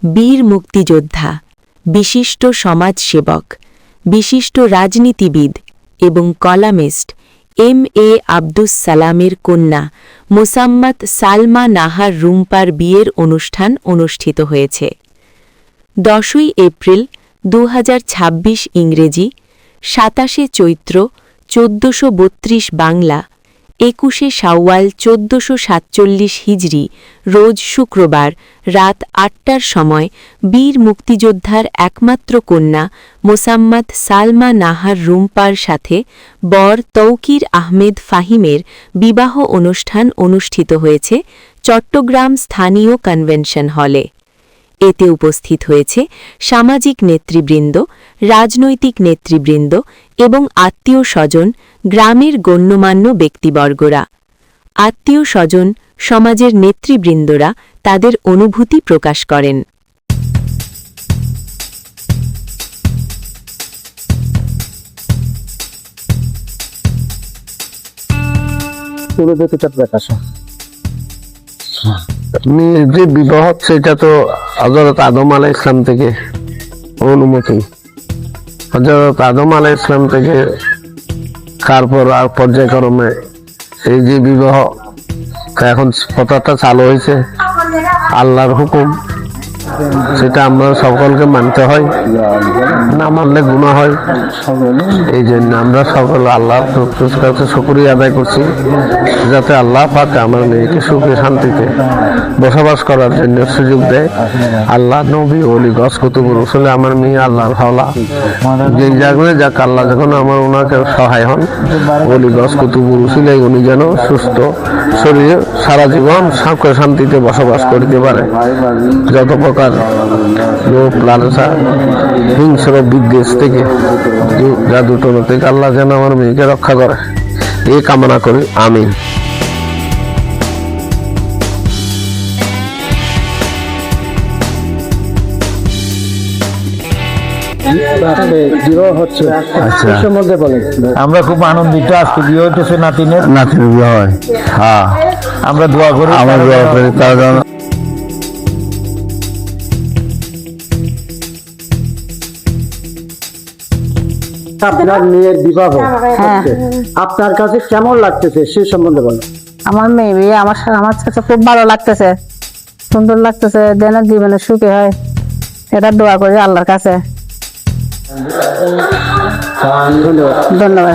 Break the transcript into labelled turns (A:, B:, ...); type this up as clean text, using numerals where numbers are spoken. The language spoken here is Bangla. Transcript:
A: বীর মুক্তিযোদ্ধা, বিশিষ্ট সমাজসেবক, বিশিষ্ট রাজনীতিবিদ এবং কলামিস্ট এম.এ. আব্দুস সালামের কন্যা মোসাম্মত সালমা নাহার রুম্পার বিয়ের অনুষ্ঠান অনুষ্ঠিত হয়েছে। 10 এপ্রিল 2026 ইংরেজি, 27 চৈত্র 1432 বাংলা, 21 শাওয়াল 1447 হিজরি রোজ শুক্রবার রাত 8টার সময় বীর মুক্তিযোদ্ধার একমাত্র কন্যা মোসাম্মত সালমা নাহার রুম্পার সাথে বর তৌকির আহমেদ ফাহিমের বিবাহ অনুষ্ঠান অনুষ্ঠিত হয়েছে চট্টগ্রাম স্থানীয় কনভেনশন হলে। এতে উপস্থিত হয়েছে সামাজিক নেতৃবৃন্দ, রাজনৈতিক নেতৃবৃন্দ এবং আত্মীয় স্বজন, গ্রামের গণ্যমান্য ব্যক্তিবর্গরা। আত্মীয় স্বজন, সমাজের নেতৃবৃন্দরা তাদের অনুভূতি প্রকাশ করেন।
B: যে বিবাহ সেটা তো হযরত আদম আলাইহিস ইসলাম থেকে অনুমতি, হযরত আদম আলাইহিস ইসলাম থেকে তারপর আর পর্যায়ক্রমে এই যে বিবাহ এখন প্রথাটা চালু হয়েছে আল্লাহর হুকুম, সেটা আমরা সকলকে মানতে হয়, না মানলে গুনাহ হয়। এই জন্য আমরা সকল আল্লাহর কাছে শুকরিয়া আদায় করছি যাতে আল্লাহ পাক আমার মেয়েকে সুখে শান্তিতে বসবাস করার জন্য সুযোগ দেয়। আল্লাহ নবী ওলি গস কুতুব রসুল আমার মেয়ে আল্লাহর হাওলা, যে জায়গায় যাক আল্লাহ যখন আমার ওনাকে সহায় হন, ওলি গস কুতুব রসুল উনি যেন সুস্থ শরীরে সারা জীবন সুখে শান্তিতে বসবাস করতে পারে। যত প্রকার লোভ লালসা হিংস্র বিদ্বেষ থেকে জাদুটনা থেকে আল্লাহ যেন আমার মেয়েকে রক্ষা করে, এই কামনা করি, আমিন।
C: আমরা খুব আনন্দিত, আজকে বিয়ে হইতেছে নাতিনের
B: বিয়ে হয়। হ্যাঁ,
C: আমরা দোয়া করি,
B: আমার দোয়া করি তার জন্য।
D: আপনার মেয়ের বিবাহ আপনার কাছে কেমন লাগতেছে সে সম্বন্ধে বলেন।
E: আমার মেয়ে বিয়ে আমার কাছে খুব ভালো লাগতেছে, সুন্দর লাগতেছে, যেন জীবনে সুখী হয় এটা দোয়া করি আল্লাহর কাছে। ধন্যবাদ।